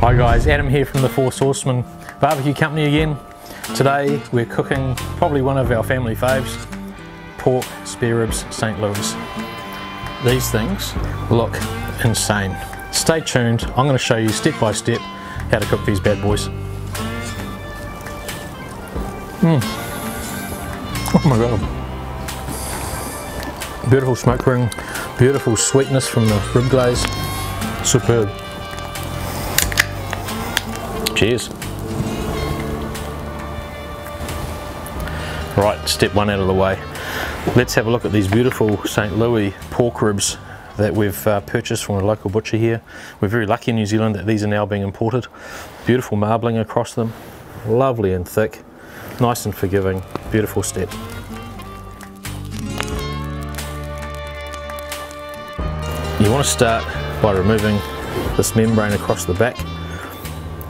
Hi guys, Adam here from the Saucemen Barbecue Company again. Today we're cooking probably one of our family faves, pork spare ribs St. Louis. These things look insane. Stay tuned, I'm going to show you step by step how to cook these bad boys. Oh my god. Beautiful smoke ring, beautiful sweetness from the rib glaze, superb. Cheers. Right, step one out of the way. Let's have a look at these beautiful St. Louis pork ribs that we've purchased from a local butcher here. We're very lucky in New Zealand that these are now being imported. Beautiful marbling across them, lovely and thick, nice and forgiving, beautiful step. You want to start by removing this membrane across the back.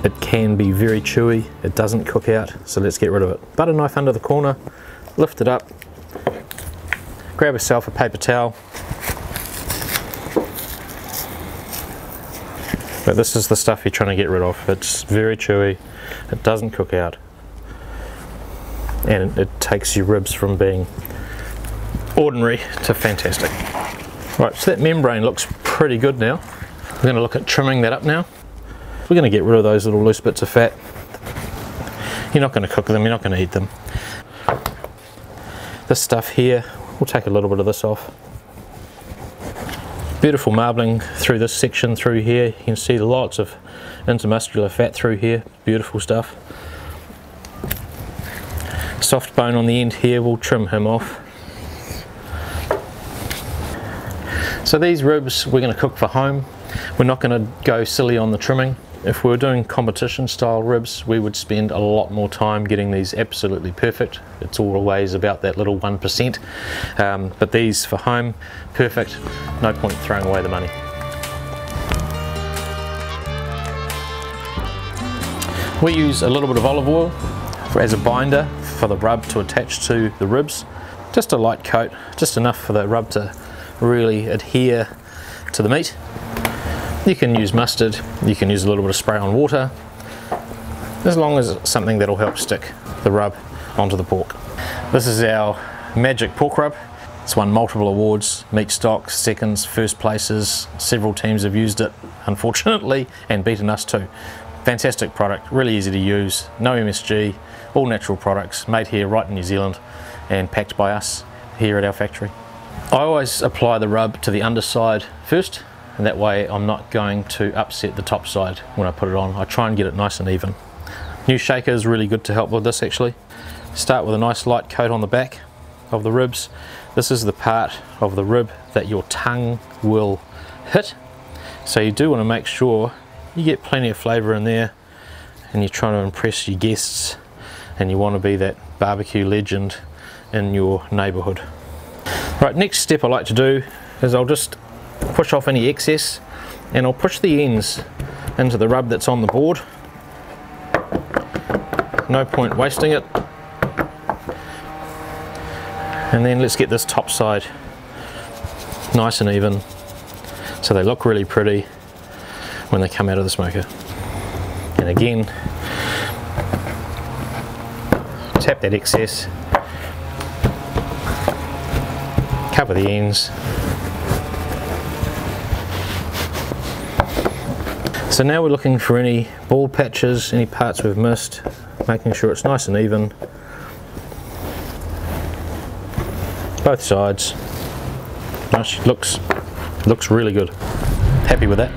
It can be very chewy, it doesn't cook out, so let's get rid of it. Butter knife under the corner, lift it up, grab yourself a paper towel. But this is the stuff you're trying to get rid of. It's very chewy, it doesn't cook out, and it takes your ribs from being ordinary to fantastic. Right, so that membrane looks pretty good now. We're going to look at trimming that up now. We're going to get rid of those little loose bits of fat. You're not going to cook them, you're not going to eat them. This stuff here, we'll take a little bit of this off. Beautiful marbling through this section through here. You can see lots of intermuscular fat through here. Beautiful stuff. Soft bone on the end here, we'll trim him off. So these ribs we're going to cook for home. We're not going to go silly on the trimming. If we were doing competition style ribs, we would spend a lot more time getting these absolutely perfect. It's always about that little 1%. But these for home, perfect. No point throwing away the money. We use a little bit of olive oil as a binder for the rub to attach to the ribs. Just a light coat, just enough for the rub to really adhere to the meat. You can use mustard, you can use a little bit of spray on water, as long as it's something that'll help stick the rub onto the pork. This is our magic pork rub. It's won multiple awards, meat stocks, seconds, first places. Several teams have used it, unfortunately, and beaten us too. Fantastic product, really easy to use, no MSG, all natural products, made here right in New Zealand and packed by us here at our factory. I always apply the rub to the underside first, and that way I'm not going to upset the top side when I put it on. I try and get it nice and even. New shaker is really good to help with this actually. Start with a nice light coat on the back of the ribs. This is the part of the rib that your tongue will hit, so you do want to make sure you get plenty of flavour in there, and you're trying to impress your guests, and you want to be that barbecue legend in your neighbourhood. Right, next step I like to do is I'll just push off any excess, and I'll push the ends into the rub that's on the board. No point wasting it. And then let's get this top side nice and even so they look really pretty when they come out of the smoker. And again, tap that excess, cover the ends. So now we're looking for any bald patches, any parts we've missed, making sure it's nice and even. Both sides. Nice, looks really good. Happy with that.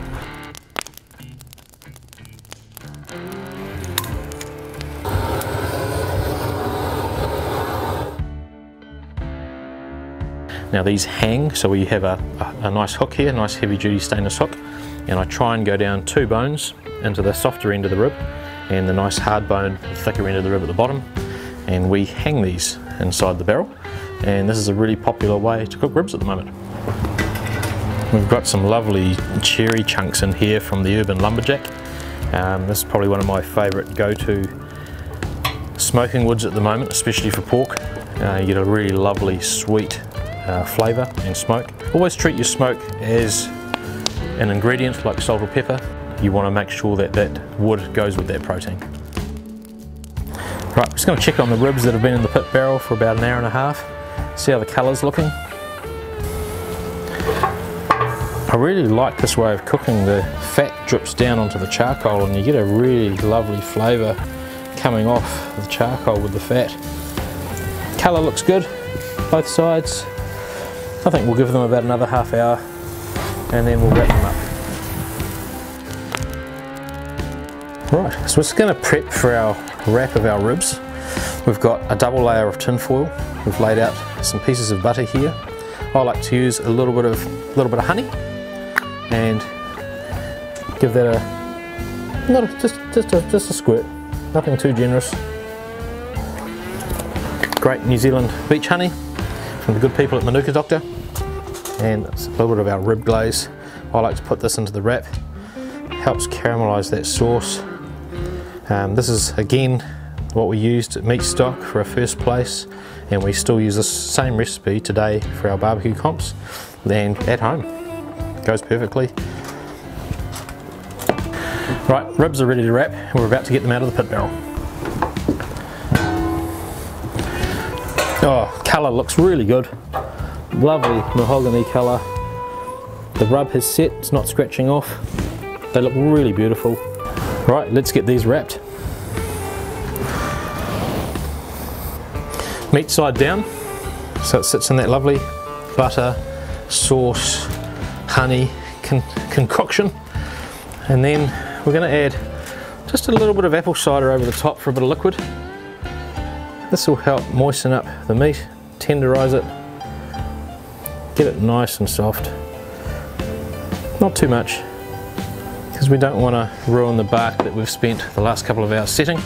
Now these hang, so we have a nice hook here, nice heavy duty stainless hook, and I try and go down 2 bones into the softer end of the rib and the nice hard bone, the thicker end of the rib at the bottom, and we hang these inside the barrel, and this is a really popular way to cook ribs at the moment. We've got some lovely cherry chunks in here from the Urban Lumberjack. This is probably one of my favourite go-to smoking woods at the moment, especially for pork. You get a really lovely sweet flavour and smoke. Always treat your smoke as an ingredient like salt or pepper. you want to make sure that that wood goes with that protein. Right, I'm just going to check on the ribs that have been in the pit barrel for about an hour and a half, see how the colour's looking. I really like this way of cooking. The fat drips down onto the charcoal and you get a really lovely flavour coming off the charcoal with the fat. Colour looks good, both sides. I think we'll give them about another half hour and then we'll wrap them up. Right, so we're just going to prep for our wrap of our ribs. We've got a double layer of tin foil. We've laid out some pieces of butter here. I like to use a little bit of honey and give that just a squirt, nothing too generous. Great New Zealand beach honey from the good people at Manuka Doctor, and a little bit of our rib glaze. I like to put this into the wrap. Helps caramelise that sauce. This is again what we used at meat stock for our first place, and we still use this same recipe today for our barbecue comps and at home. Goes perfectly. Right, ribs are ready to wrap and we're about to get them out of the pit barrel. Oh, colour looks really good. Lovely mahogany colour. The rub has set, it's not scratching off. They look really beautiful. Right, let's get these wrapped. Meat side down, so it sits in that lovely butter, sauce, honey concoction, and then we're going to add just a little bit of apple cider over the top for a bit of liquid. This will help moisten up the meat, tenderise it, get it nice and soft. Not too much, because we don't want to ruin the bark that we've spent the last couple of hours setting.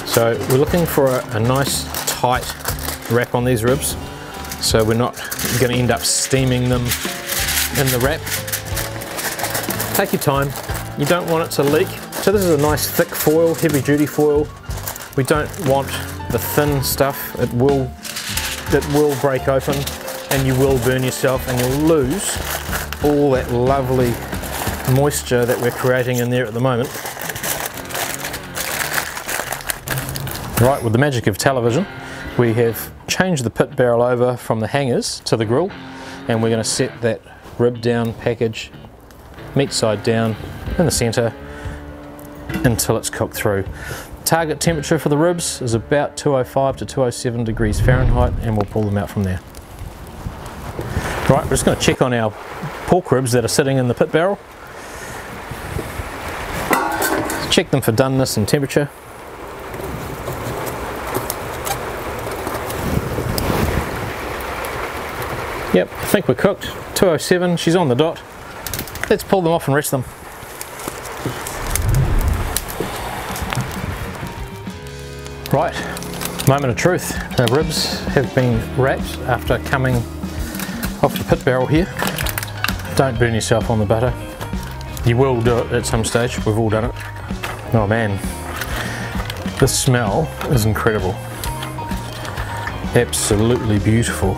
So we're looking for a nice tight wrap on these ribs, so we're not going to end up steaming them in the wrap. Take your time, you don't want it to leak. So this is a nice thick foil, heavy duty foil. We don't want the thin stuff. It will break open and you will burn yourself and you'll lose all that lovely moisture that we're creating in there at the moment. Right, with the magic of television, we have changed the pit barrel over from the hangers to the grill, and we're going to set that rib down package, meat side down in the centre, until it's cooked through. Target temperature for the ribs is about 205 to 207 degrees Fahrenheit, and we'll pull them out from there. Right, we're just going to check on our pork ribs that are sitting in the pit barrel. Check them for doneness and temperature. Yep, I think we're cooked. 207, she's on the dot. Let's pull them off and rest them. Right, moment of truth. The ribs have been wrapped after coming off the pit barrel here. Don't burn yourself on the butter. You will do it at some stage, we've all done it. Oh man, the smell is incredible. Absolutely beautiful.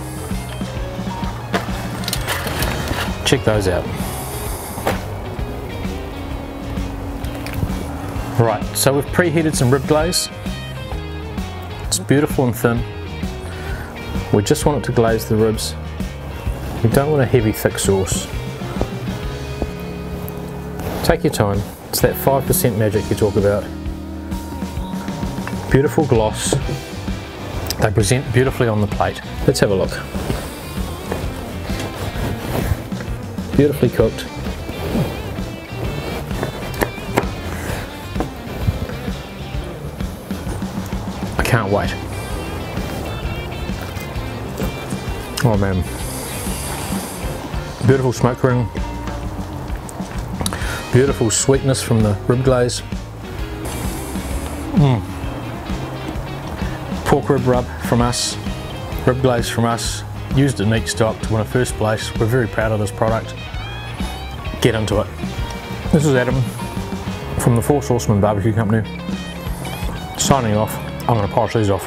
Check those out. Right, so we've preheated some rib glaze. It's beautiful and thin. We just want it to glaze the ribs. We don't want a heavy, thick sauce. Take your time. It's that 5% magic you talk about. Beautiful gloss. They present beautifully on the plate. Let's have a look. Beautifully cooked. I can't wait. Oh man. Beautiful smoke ring. Beautiful sweetness from the rib glaze. Pork rib rub from us. Rib glaze from us. Used at meat stock to win a first place. We're very proud of this product. Get into it. This is Adam from the Saucemen Barbecue Company. Signing off. I'm going to polish these off.